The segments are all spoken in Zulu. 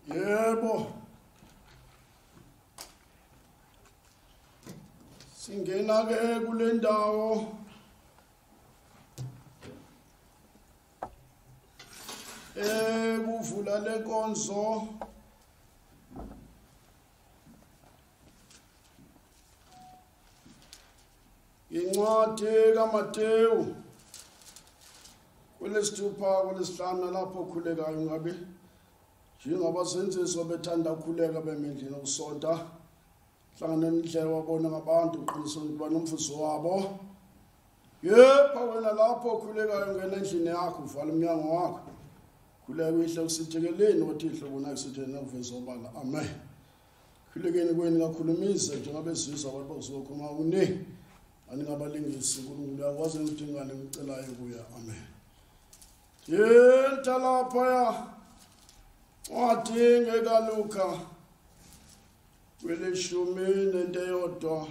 Yebo. Singena ke kule ndawo kuvula lenkonzo incwadi kaMateyu kulesithupha kulesihlanu lapho khulekayo ngabe njengabasenziswa bethanda ukukhuleka bemendlini ukusonta hlangana nendlela wabona ngabantu uqiniswa ukuba nomfuso wabo yepha wena lapho khulekayo ngena endlini yakho uvala umnyango wakho khuleka uyihle usithikeleni wathi ihlobo nayo sithena uveza obala amen khulekeni kweni kakhulumise njengabezizwa abantu bazokhuluma une aningabalingisi uNkulunkulu yakwazi ngidingane ngicelayo kuya amen yenta lapha ya wadinge kaLuka kweleshumi nento eyodwa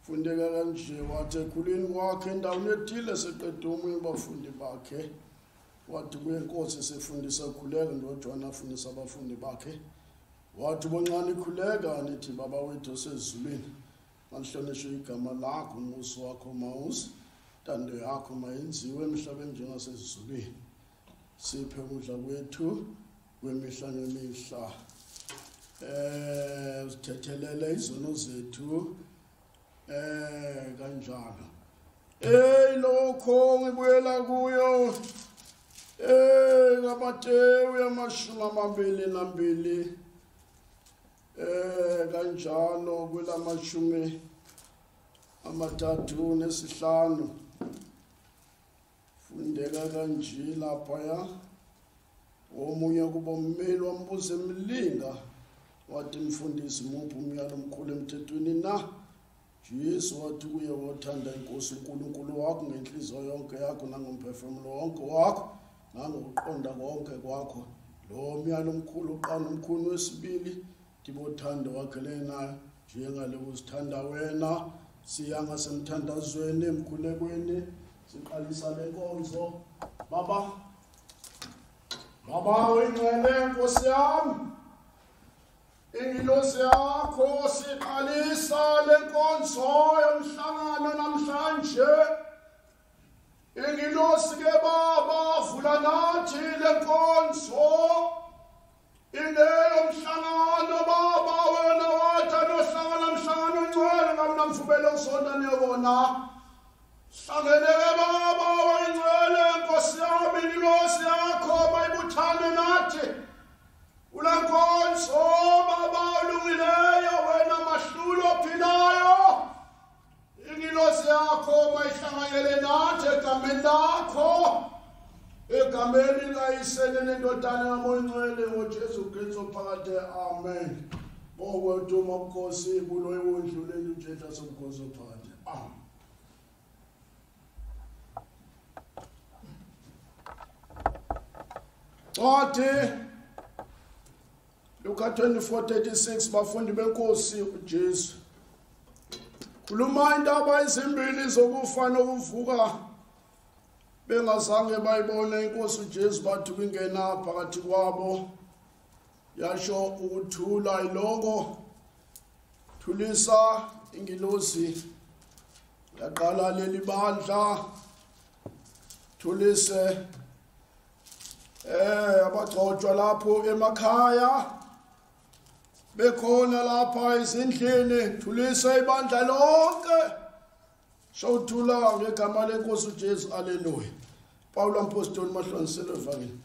fundeka kanje wathi ekhuleni kwakhe endaweni ethile seqeda umunye bafundi bakhe wathi kuyenkosi sefundisa khuleka ndoJohn afundisa abafundi bakhe wathi boncane khuleka nithi baba wethu osezulwini malihlonishwe igama lakho umuso wakho mawuze intando yakho mayenziwe emhlabeni njengasezulwini siphe ukudla kwethu kwemihla nemihla usithethelele izono zethu kanjalo lokho ngibuyela kuyo kaMateyu yamashumi amabili nambili kanjalo kwelamashumi amathathu nesihlanu fundeka kanje lapha ya omunye kuba ummeli wambuza emlinga wathi mfundisi muphi umyalo omkhulu emthethweni na Jesu wathi kuye wothanda inkosi uNkulunkulu wakho ngenhliziyo yonke yakho nangomphefumulo wonke wakho nangokuqonda konke kwakho lo myalo omkhulu uqala umkhulu wesibili tibothanda wakhelena njengale uzithanda wena siyanga semthandazweni emkhulekweni siqalisa lenkonzo baba wengcwele Nkosi yami ingilosi yakho siqalisa lenkonzo yomhlangano namhlanje ingilosi ke baba vula nathi lenkonzo ileyo mhlangano baba wena wathi nohlangana mhlangano ngcwele ngamnamfubele usonta niyobona hlangeneke baba wengcwele Nkosi yami ingilosi yakho mayibuthane nathi ulankonzo baba ulungileyo wena mahlulo ophilayo ingilosi yakho mayihlanganyele nathi egameni lakho egameni likayisene nendodana yamoyingcwele ngoJesu Kristu phakade amen bokwethu Nkosi kulo ewondluleni uJesu somkhosi phakade amen Othi Luka 24:36 bafundi benkosi uJesu khuluma indaba ezimbili zokufa nokuvuka bengazange bayibone inkosi uJesu bathi kungena phakathi kwabo yasho ukuthula iloko thulisa ingilosi yaqala leli bandla thulise abagcotshwa lapho emakhaya bekhona lapha ezindlini thulisa ibandla lonke shawuthula ngegama lenkosi uJesu haleluya Paul ampostoli mahloniselo evangeli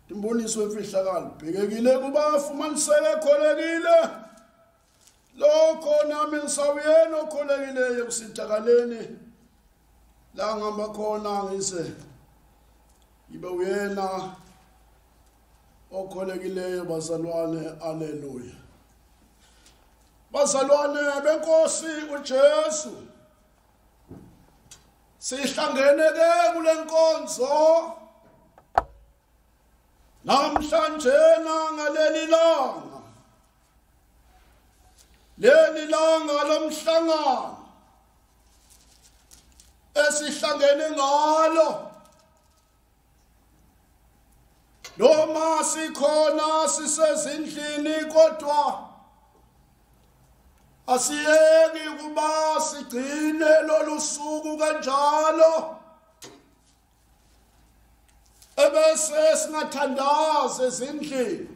timboniso emfihlakalo bhekekile kubafu maniseke kholekile lokho nami ngisawuyena okholekileyo kusithakaleni la ngihamba khona ngise ibe uyena okholekileyo bazalwane haleluya bazalwane benkosi uJesu sihlangene ke kule nkonzo namhlanje ngaleli langa lomhlangano esihlangene ngalo noma sikhona sisezindlini kodwa asiyeki kuba sigcine lolu suku kanjalo ebese singathandaza ezindlini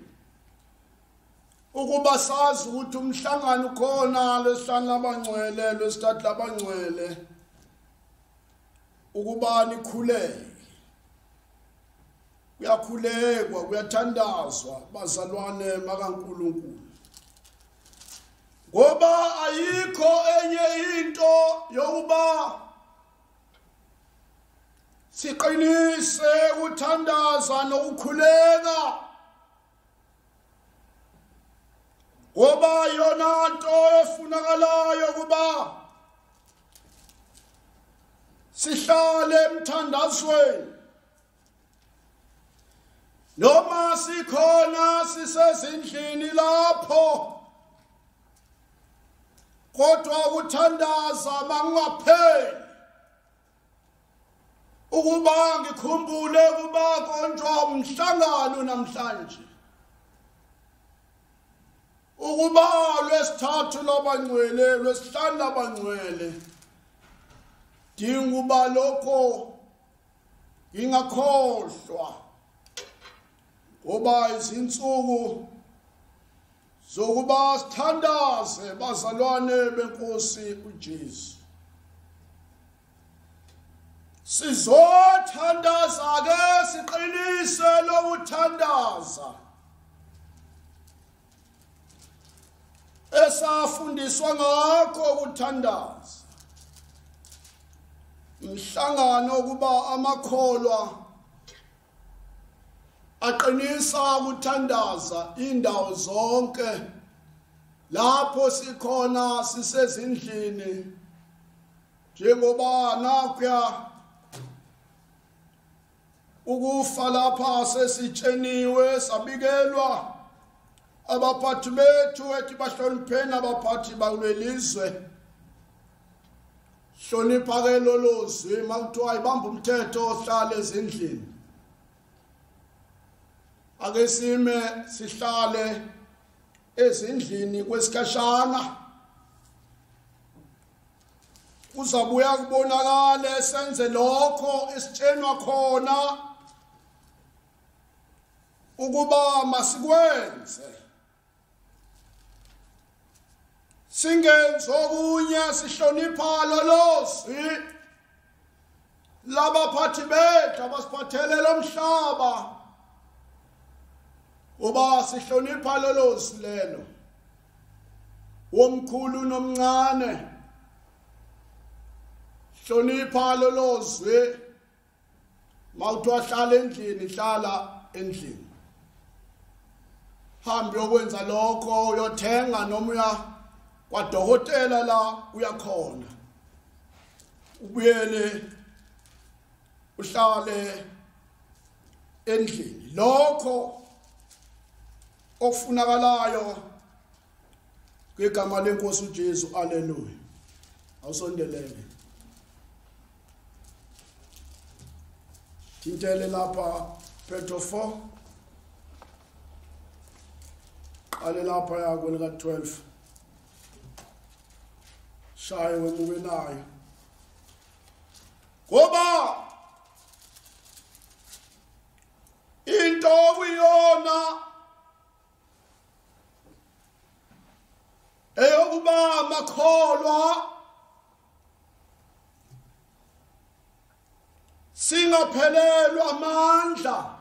ukuba sazi ukuthi umhlangano khona lesihlanu labangcwele lwesithathu labangcwele ukuba nikhuleke kuyakhulekwa kuyathandazwa bazalwane makaNkulunkulu ngoba ayikho enye into yokuba siqinise ukuthandaza nokukhuleka ngoba yona nto efunakalayo kuba sihlale emthandazweni noma sikhona sisezindlini lapho kodwa ukuthandaza mangapheli ukuba ngikhumbule kuba konjwa umhlangano namhlanje ukuba lwesithathu labangcwele lwesihlanu labangcwele dinguba lokho ingakhohlwa ngoba izinsuku zokuba sithandaze bazalwane benkosi uJesu sizothandaza ke siqinise lokuthandaza esafundiswa ngakho ukuthandaza umhlangano kuba amakholwa aqinisa ukuthandaza indawo zonke lapho sikhona sisezindlini njengoba nakuya ukufa lapha sesitsheniwe sabikelwa abaphathi bethu ethi bahlonipheni abaphathi balwelizwe hlonipha ke lolozwi makuthiwa ibamba umthetho ohlala ezindlini ake sime sihlale ezindlini kwesikhashana uzabuya kubonakala senze lokho esitshenwa khona ukuba masikwenze singenzo kunye sihlonipha lolozwi labaphathi bethu abasiphathele lomhlaba uba sihlonipha lolozwi lelo womkhulu nomncane hlonipha lolozwi mawuthiwa hlala endlini hlala endlini hambe yokwenza lokho uyothenga noma uya kwadokotela la uyakhona ubuyele uhlale endlini lokho okufunakalayo ngegama lenkosi uJesu haleluya awusondelele thintele lapha Petro 4 qale lapha yakho lika 12 shaye wemuke nayo ngoba into kuyona eyokuba amakholwa singaphelelwa amandla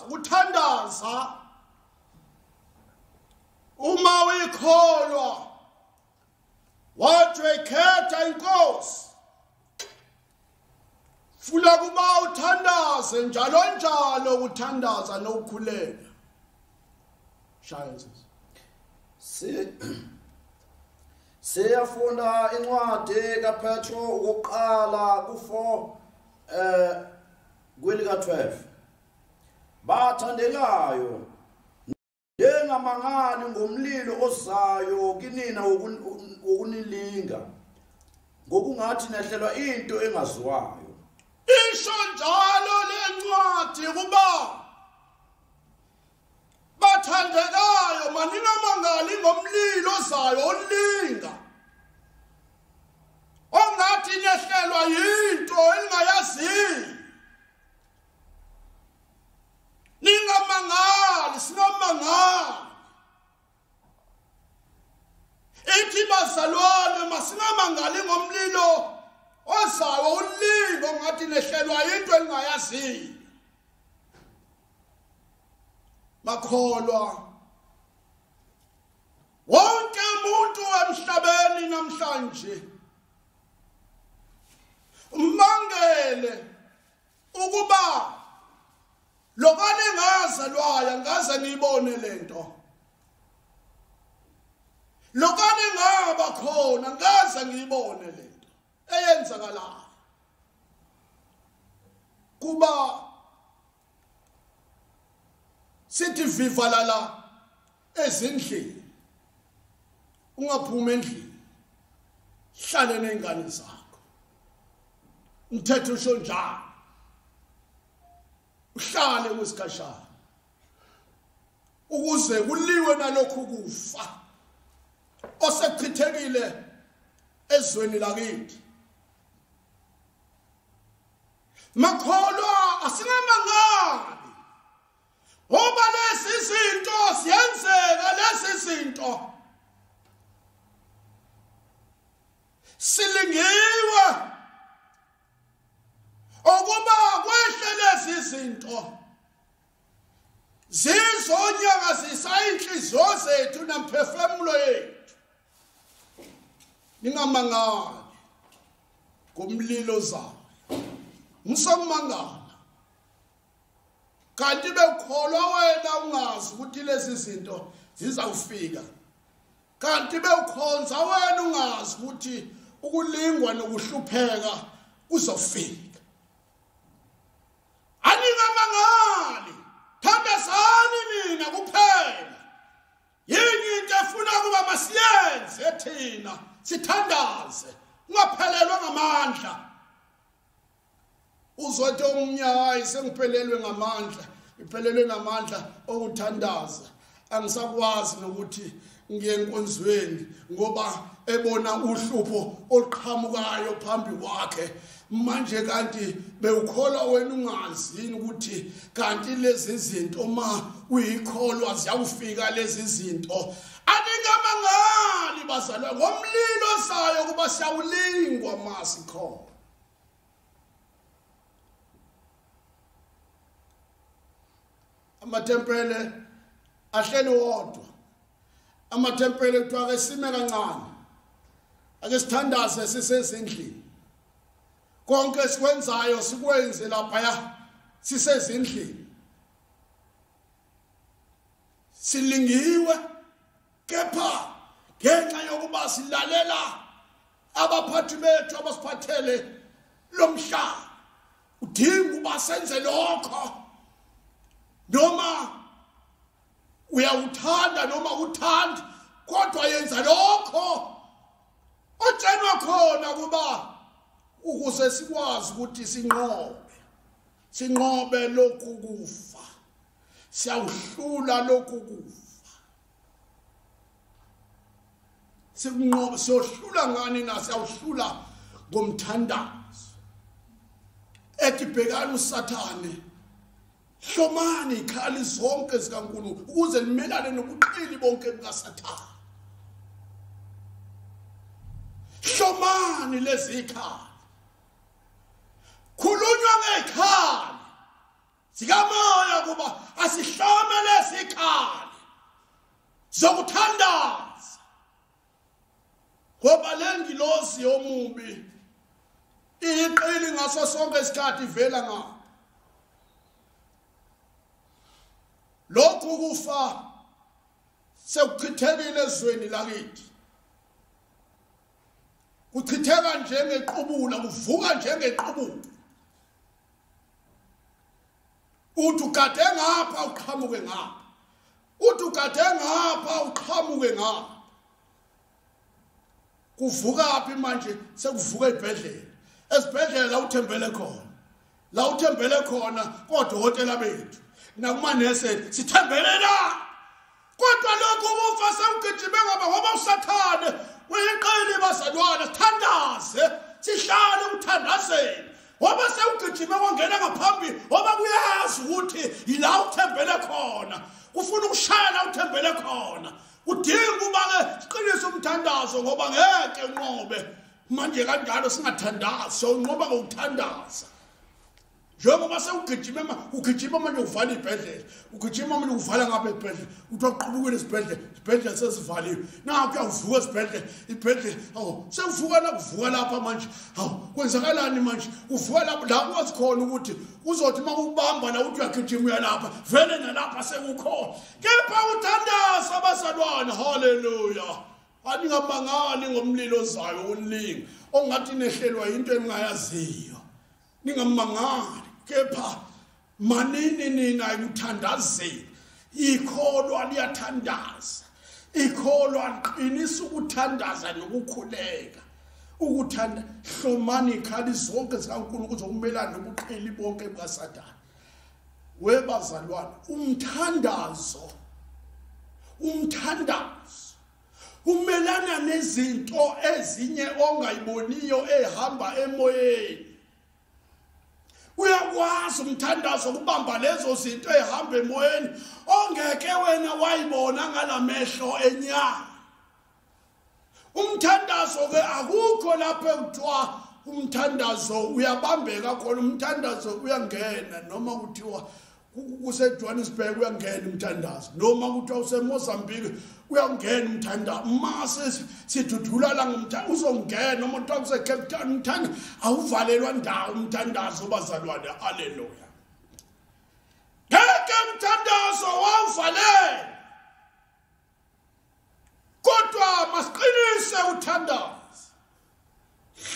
ukuthandaza uma uyikholwa wathi ekhetha inkosi funa kuba uthandaze njalo njalo ukuthandaza nokukhuleka shaya siyafunda incwadi kaPetro ukuqala ku4 kwelika 12 bathandekayo njengamangani ngomlilo ozayo kinina ukunilinga ngokungathi nehlelwa into engaziwayo isho njalo lencwadi kuba bathandekayo maningamangali ngomlilo ozayo olinga ongathi nehlelwa yinto elingayaziyo. Ningamangali, singamangali. Ithi bazalwane masingamangali ngomlilo ozayo olinga ongathi nehlelwa yinto elingayaziyo. Makholwa wonke umuntu emhlabeni namhlanje umangele ukuba lokane ngazalwayo ngaze ngibone lento, lokane ngaba khona ngaze ngibone lento eyenzakalayo kuba sithi vivalala ezindlini, ungaphuma endlini, hlale nezingane zakho. Umthetho usho njalo, uhlale kwesikashana ukuze kuliwe nalokhu kufa osekuchithekile ezweni lakithi. Makholwa asingamangali ngoba lezi zinto ziyenzeka, lezi zinto silingiwe ukuba kwehle lezi zinto zizonyakazisa inhliziyo zethu nemphefumulo yethu. Ningamangali ngomlilo zayo, ngisomangala kanti bekholwa wena ungazi ukuthi lezi zinto zizawufika, kanti bekhonza wena ungazi ukuthi ukulingwa nokuhlupheka kuzofika. Aningamangali, thandazani nina kuphela. Yini into efuna kuba masiyenze thina sithandaze, ungaphelelwa ngamandla. Uzothi umnyayi sengiphelelwe ngamandla, iphelelwe ngamandla okuthandaza, angisakwazi nokuthi ngiye enkonzweni ngoba ebona uhlupho oluqhamukayo phambi kwakhe. Manje kanti bewukholwa wena ungazini ukuthi kanti lezi zinto ma uyikholwa ziyawufika lezi zinto. Aningamangali bazalwa ngomlilo ozayo kuba siyawulingwa masikho. Amatempele ahleli wodwa, amatempele kuthiwa ke sime kancane, ake sithandaze sisezindlini. Konke sikwenzayo sikwenze lapha sisezindlini. Silingiwe kepha ngenxa yokuba silalela abaphathi bethu abasiphathele lomhlaba, udinga uba senze lokho. Noma uyawuthanda noma uthanda, kodwa yenza lokho otshenwa khona kuba ukuze sikwazi ukuthi sinqobe lokhu kufa, siyawuhlula lokhu kufa. Siyohlula ngani na? Siyawuhlula ngomthandazo. Ethi bhekani uSathane, hlomani ikhali zonke zikaNkulunkulu ukuze limelane nobuqili bonke bukaSathane. Hlomani lezi ikhali, khulunywa ngezikhali zikamoya kuba asihlome lezi ikhali zokuthandaza, ngoba lengilosi yomubi iqili ngaso sonke isikhathi ivela ngapha. Lokhu kufa sekuchithekile ezweni lakithi, kuchitheka njengequbula, kuvuka njengequbula. Uthi ugade ngapha uqhamuke ngapha, uthi ugade ngapha uqhamuke ngapha. Kuvuka phi manje? Sekuvuka ezibhedlela, ezibhedlela uthembele khona. la uthembele khona kodokotela bethu nakumanese sithembele la kodwa lokho ufa sewugijime ngoba usathane uyiqili bazalwane sithandaze sihlale uthandazeni ngoba sewugijime kwangena ngaphambi ngoba kuyazi ukuthi yila uthembele khona ufuna ukushaya uthembele khona udinga uba ke siqinise umthandazo ngoba ngeke unqobe manje kanjalo singathandazi sonqoba ngokuthandaza njengoba ugijima manje uvala ibhedlela ugijima manje uvala ngapha ibhedlela uthi waqhubukela isibhedlela sesivaliwe nakho uyavuka esibhedlela ibhedlela sewuvuka kuvuka lapha manje kwenzakalani manje uvuka lapha wazi khona ukuthi uzothi makubamba la uthi uyagijima uyalapha vele nalapha sekukhona kepha uthandaza abazalwane haleluya aningamangali ngomlilo ozayo ulinga ongathi nehlelwa into engayaziyo ningamangali kepha manini nina ukuthandazeni ikholwa liyathandaza ikholwa liqinisa ukuthandaza nokukhuleka ukuthanda hlomani ikhali zonke zikaNkulunkulu ukuzokumelana nobuqili bonke bukaSathane webazalwane umthandazo umelana nezinto ezinye ongayiboniyo ehamba emoyeni uyakwazi umthandazo ukubamba lezo zinto ehamba emoyeni ongeke wena wayibona ngalamehlo enyama umthandazo ke akukho lapho ekuthiwa umthandazo uyabambeka khona umthandazo uyangena noma kuthiwa kuseJohannesburg uyangena umthandazo noma kuthiwa useMozambique uyangena umthandazo mase sidudula la ngumthandazo uzongena noma kuthiwa kuseCape Town umthandazo awuvalelwa ndawo umthandazo bazalwane haleluya ngeke umthandazo wawuvalela kodwa masiqinise uthandazo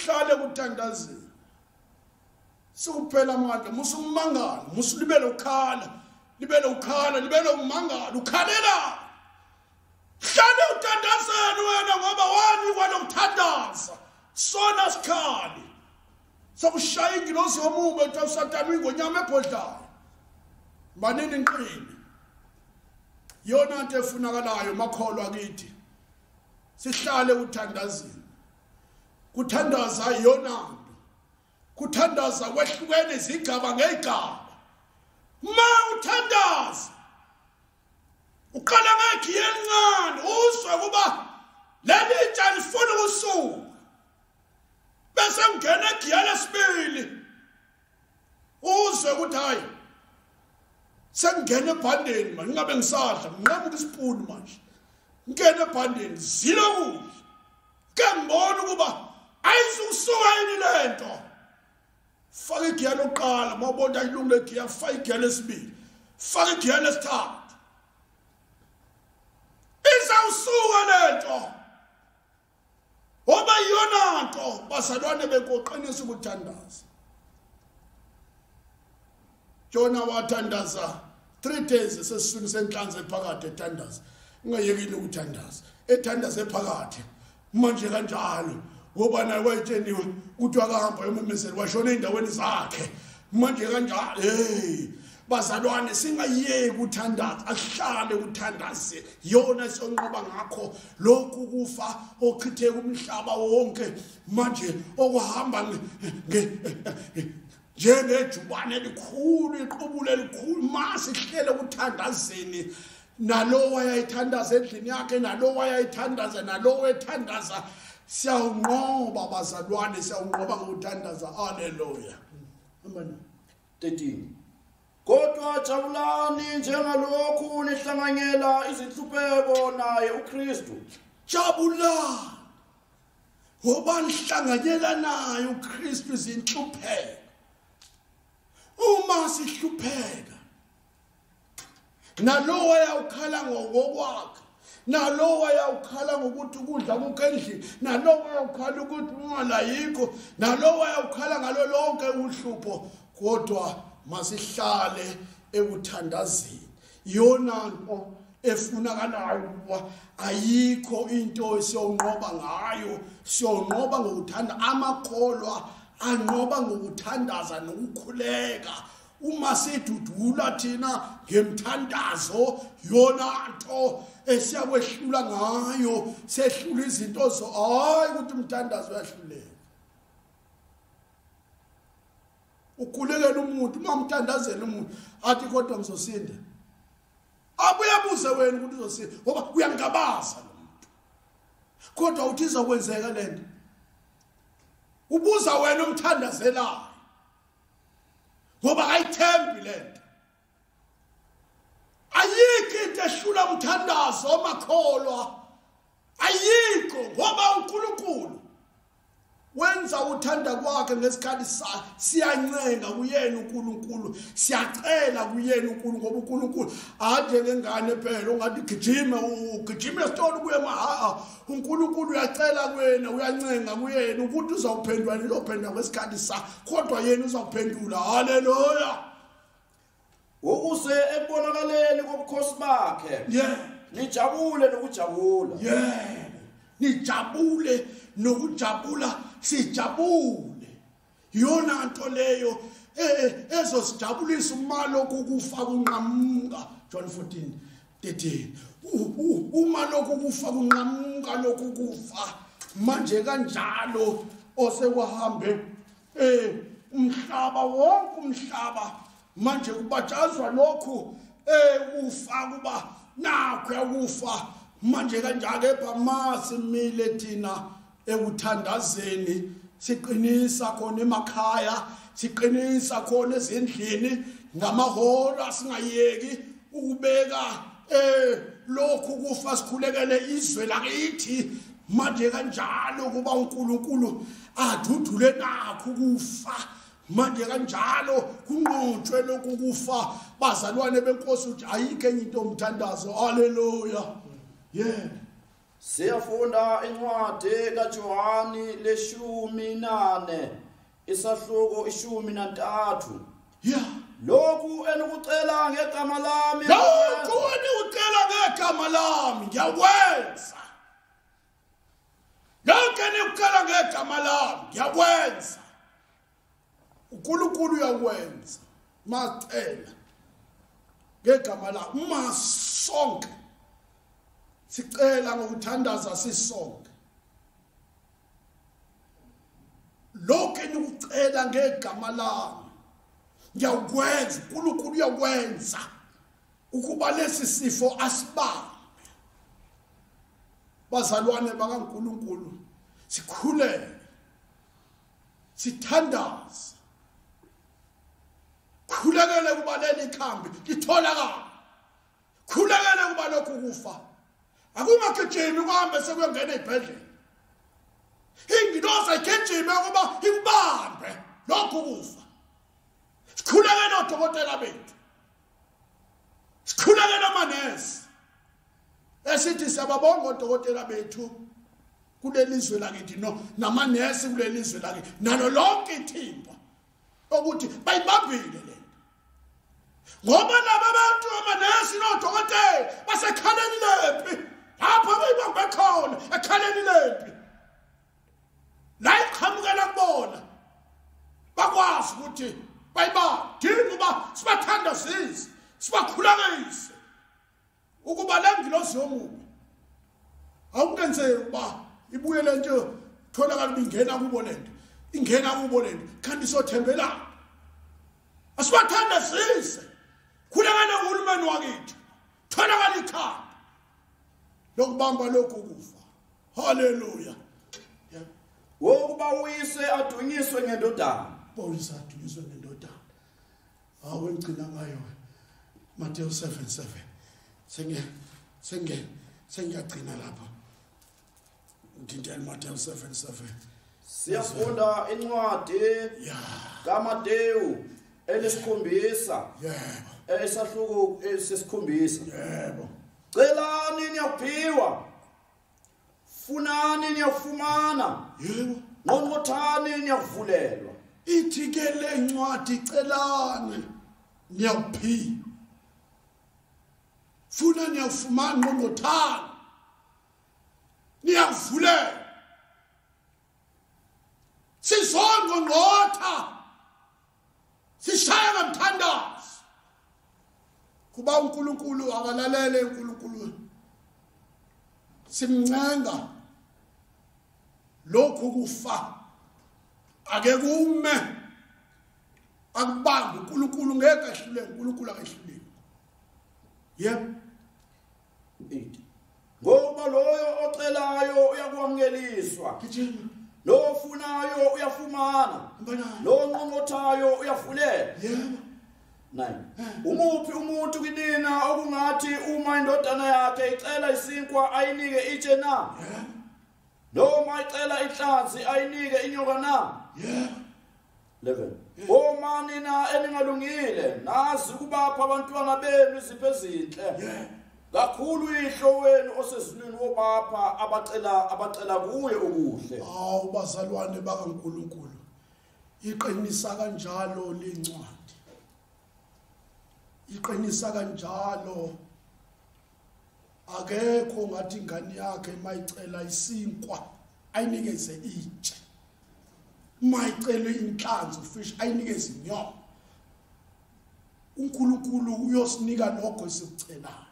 hlale kuthandazeni suphela amandla musumangala musulibele ukhala libele umangala ukhalela hlale uthandazeni wena ngoba wani kwalokuthandaza sona sikhali sokushaya ingilosi yomubi eThawusatani ingonyama ebhodlayo banini inqini yona into efunakalayo makholwa kithi sihlale uthandazeni kuthandaza yona kuthandaza kwehlukene izigaba ngegaba ma uthandaza uqala ngegiye elincane uzwe kuba leli tshani lifuna ukusuka bese ungena egiye lesibili uzwe ukuthi hayi sengena ebhandeni manje ngabe ngisadla nginqamuka isipuni manje ngene ebhandeni zile kuhle ke ngibona ukuba ayizukusuka yini lento faka igiya lokuqala mawubona ilungu legiya faka igiya lesibili faka igiya lesithathu izawusuka lento oba yona nto bazalwane bekoqinisa ukuthandaza Jona wathandaza 3 days sesiswini senhlanzi ephakathi ethandaza ungayekile ukuthandaza ethandaza ephakathi manje kanjalo ngoba naye wayetsheniwe ukuthi akahamba yomemezeli washona endaweni zakhe manje kanjalo bazalwane singayeki ukuthandaza ahlale ukuthandaze yona sonqoba ngakho lokhu kufa ochitheka umhlaba wonke manje okuhamba njengejubane elikhulu iqubule elikhulu masihlele ukuthandazeni nalo wayayithandaza endlini yakhe nalo wayayithandaza nalo wethandaza siyawunqoba bazalwane siyawunqoba ngokuthandaza haleluya amen 13 kodwa jabulani njengalokhu nihlanganyela izinhlupheko naye uKristu jabulani ngoba nihlanganyela naye uKristu izinhlupheko uma sihlupheka nalo wayawukhala ngokwakhe nalo wayawukhala ngokuthi ukudla kukendlini nalo wayawukhala ukuthi ungalayikho nalo wayawukhala ngalo lonke uhlupho kodwa masihlale ekuthandazeni yona nto efunakalayo ukuba ayikho into esiyonqoba ngayo siyonqoba ngokuthanda amakholwa anqoba ngokuthandaza nokukhuleka uma sidudula thina ngemthandazo yona nto esiyakwehlula ngayo sehlula izinto zo hayi ukuthi umthandazo uyahluleka ukhulekela umuntu uma umthandazela umuntu athi kodwa ngizosinda abuyabuze wena ukuthi uzosinda ngoba uyangabaza lo muntu kodwa uthi izokwenzeka lento ubuza wena umthandazelayo ngoba ayithembi lento ayikho into ehlula umthandazo omakholwa ayikho ngoba uNkulunkulu wenza uthanda kwakhe ngesikhathi siyancenga kuyena uNkulunkulu siyacela kuyena uNkulunkulu ngoba uNkulunkulu anje ngengane phela ungathi ugijime esitolo kuye maha uNkulunkulu uyacela kuwena uyancenga kuyena ukuthi uzawuphendula lophendula ngesikhathi kodwa yena uzawuphendula haleluya ukuze ekubonakaleni kobukhosi bakhe nijabule nokujabula nijabule nokujabula sijabule yona nto leyo ezosijabulisa uma lokhu kufa kunqamuka John 14:13 uma lokhu kufa kunqamuka lokhu kufa manje kanjalo osekuhambe umhlaba wonke umhlaba manje kubatshazwa lokhu ufa kuba nakho yakufa manje kanjalo ephamasi thina ekuthandazeni siqinisa khona emakhaya siqinisa khona ezindlini ngamahora singayeki ukubeka lokhu kufa sikhulekele izwe lakithi manje kanjalo kuba uNkulunkulu adudule nakho kufa manje kanjalo kunqotshwe lokhu kufa bazalwane benkosi uthi ayikho enye into omthandazo haleluya Siyafunda incwadi kaJohani 14 isahluko 13 lokhu enikucela ngegama lami ngiyakwenza lonke enikucela ngegama lami ngiyakwenza uNkulunkulu uyakwenza macela ngegama lami uma sonke sicela ngokuthandaza sisonke lokho enikucela ngegama lami ngiyakwenza uNkulunkulu uyakwenza ukuba lesi sifo asibambe bazalwane bakaNkulunkulu sikhuleke sithandaze khulekele kuba leli khambi litholakala khulekele kuba lokhu kufa akungagijimi kuhambe sekuyongena ezibhedlela ingilosi ayigijime kuba ikubambe lokhu kufa sikhulekele odokotela bethu sikhulekele amanesi esithi siyababonga odokotela bethu kulelizwe lakithi namanesi kulelizwe lakithi nalo lonke ithimba ukuthi bayibambile le ngoba laba bantu amanesi nodokotela basekhaleni lephi lapho bayibambe khona ekhaleni lephi la iqhamukela kubona bakwazi ukuthi bayibadinga uba sibathandazise sibakhulekise ukuba le ngilosi yomubi awukenzeki uba ibuye lento tholakala ingena kubo lento ingena kubo lento kanti sothembela asibathandazise khulekana uhulumeni wakithi tholakala ikhaya lokubamba lokhu kufa haleluya wokuba uyise adunyiswe ngendodana uyise adunyiswe ngendodana awu ngicina ngayo Matthew 7:7 sengiyagcina lapha ngidinga Matthew 7:7 siyafunda incwadi kaMateyu elisikhombisa esahluko esesikhombisa celani niyaphiwa funani niyafumana nqonqothani niyavulelwa ithi ke le ncwadi celani niyaphiwa funa niyafumana nqonqothani niyavulelwa sizongqongqotha sishaya ngamthandazo kuba uNkulunkulu akalalele uNkulunkulu simncenga lokhu kufa ake kume akubambe uNkulunkulu ngeke ahluleke uNkulunkulu akahluleki yebo 8 ngoba loyo ocelayo uyakwamukeliswa lo ofunayo uyafumana lo onqonqothayo uyafulela yebo 9 umuphi umuntu kinina okungathi uma indodana yakhe icela isinkwa ayinike itshe na noma icela inhlanzi ayinike inyoka na 11 uma nina eningalungile nazi ukubapha abantwana benu izipho ezinhle kakhulu ihlo wenu osezulwini wobapha abacela kuye okuhle awu bazalwane bakaNkulunkulu iqinisa kanjalo lencwadi iqinisa kanjalo akekho ngathi ingane yakhe mayicela isinkwa ayinikeze itshe mayicela inhlanzi fish ayinikeze inyoka uNkulunkulu uyosinika lokho esikucelayo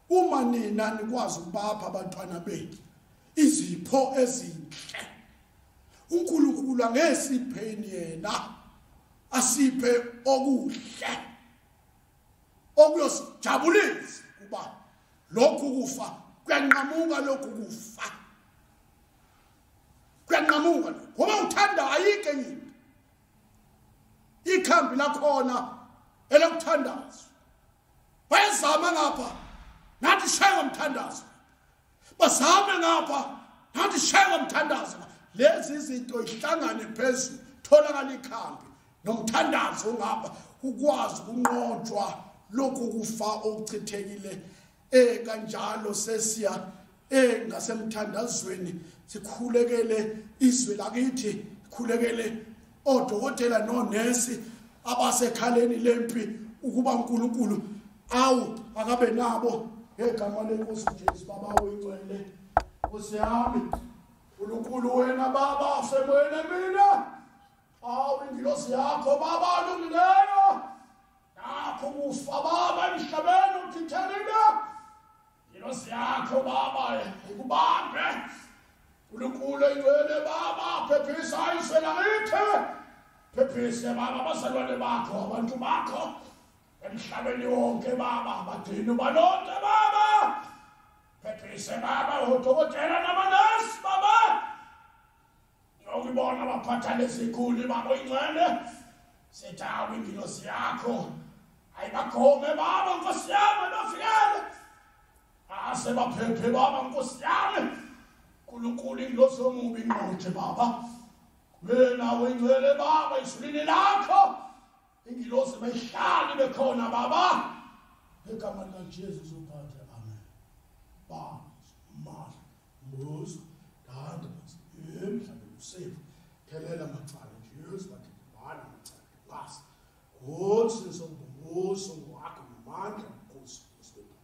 uma nina nikwazi ukubapha abantwana benu izipho ezinhle uNkulunkulu angesipheni yena asiphe okuhle okuyosijabulisa kuba lokhu kufa kuyanqamuka lokhu kufa kuyanqamuka ngoba uthanda ayike yini ikhambi lakhona elokuthandaza bayazama ngapha nathi shaya ngomthandazo bazame ngapha nathi shaya ngomthandazo lezi izinto ihlangane phezulu tholakala ikhambi nomthandazo ngapha ukwazi ukunqotshwa lokhu kufa okuchithekile kanjalo sesiya ngasemthandazweni sikhulekele izwe lakithi sikhulekele odokotela nonesi abasekhaleni lempi ukuba uNkulunkulu awu akabe nabo ngegama lenkosi Jesu baba wengcwele Nkosi yami uNkulunkulu wena baba semwene mina awu ingilosi yakho baba lungileyo nakho kufa baba emhlabeni uthithelile ingilosi yakho baba ikubambe uNkulunkulu ingcwele baba phephisa izwe lakithi phephise baba abazalwane bakho abantu bakho emhlabeni wonke baba abadini balonke baba phephise baba odokotela namanesi baba ngiyobona abaphatha leziguli baba ingcwele sethawu ingilosi yakho ayibagome baba Nkosi yami bafikele ase baphephe baba Nkosi yami uNkulunkulu ingilosi omubi ingqothe baba wena wengcwele baba isulini lakho ingilosi bayihlali bekhona baba egama likaJesu uphathe amen baba mama mbuzo dada emhlabeni usefu thelela macala Jesu bathi bana macala basi hothi sombuso wakho namandla Nkosi uSiphethu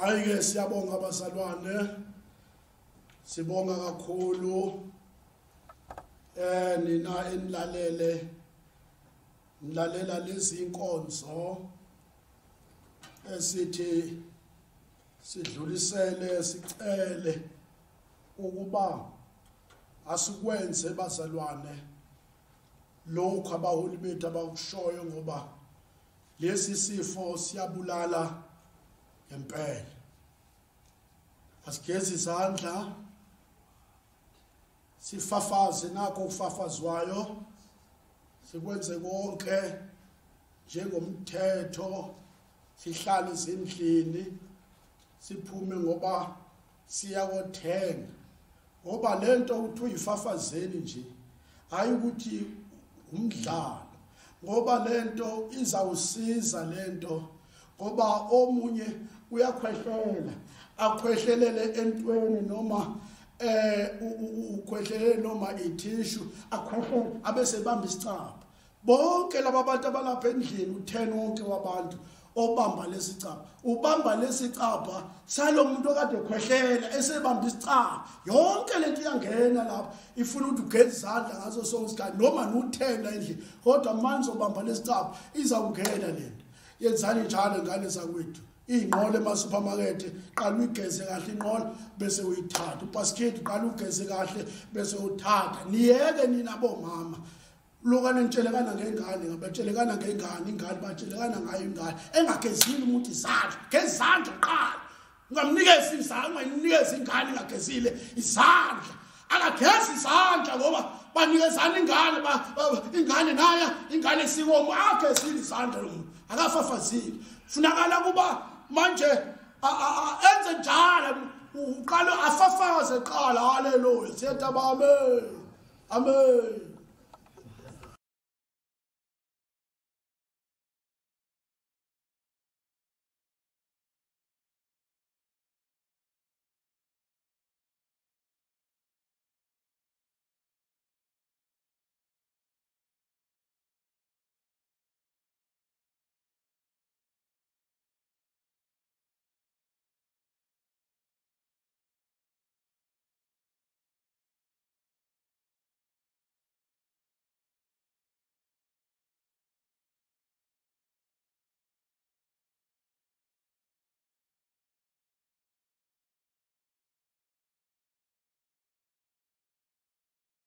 Hayi siyabonga abazalwane sibonga kakhulu nina enilalela lezi inkonzo esithi sidlulisele sicele ukuba asikwenze bazalwane lokho abaholi bethu abakushoyo ngoba lesi sifo siyabulala empela asigezi izandla sifafaze nakho ukufafazwayo sikwenze konke njengomthetho sihlale ezindlini siphume ngoba siyakothenga ngoba lento uthi uyifafazeni nje hayi ukuthi umdlalo ngoba lento izawusiza lento ngoba omunye uyakhwehlela akhwehlelele entweni noma ukhwehlelele noma ithishu akhwehlele abese bamba isicapha bonke laba bantu abalapha endlini u10 wonke wabantu obamba lesicapha ubamba lesicapha salomuntu okade khwehlela esebamba isicapha yonke lento iyangena lapha ifuna ukuthi ugeze izandla ngaso sonke isikhathi noma nuthenda endlini kodwa manje obamba lesicapha izawungena lento yenzani njalo ngane zakwethu inqole ema-supermarket qala uyigeze kahle inqole bese uyithatha ubasket qala ugeze kahle bese uthatha niyeke nina bomama lokane nitshelekana ngengane ngabatshelekana ngengane ingane batshelekana ngayo ingane engagezile umuntu izandla ngezandla qala ungamnikeza izandla ungayinikeza ingane ingagezile izandla akagezi izandla ngoba banikezana ingane ingane nayo ingane sikomo agezile izandla lo muntu akafafazile funakala kuba manje enze njalo uqala afafaze qala haleluya siyathaba amen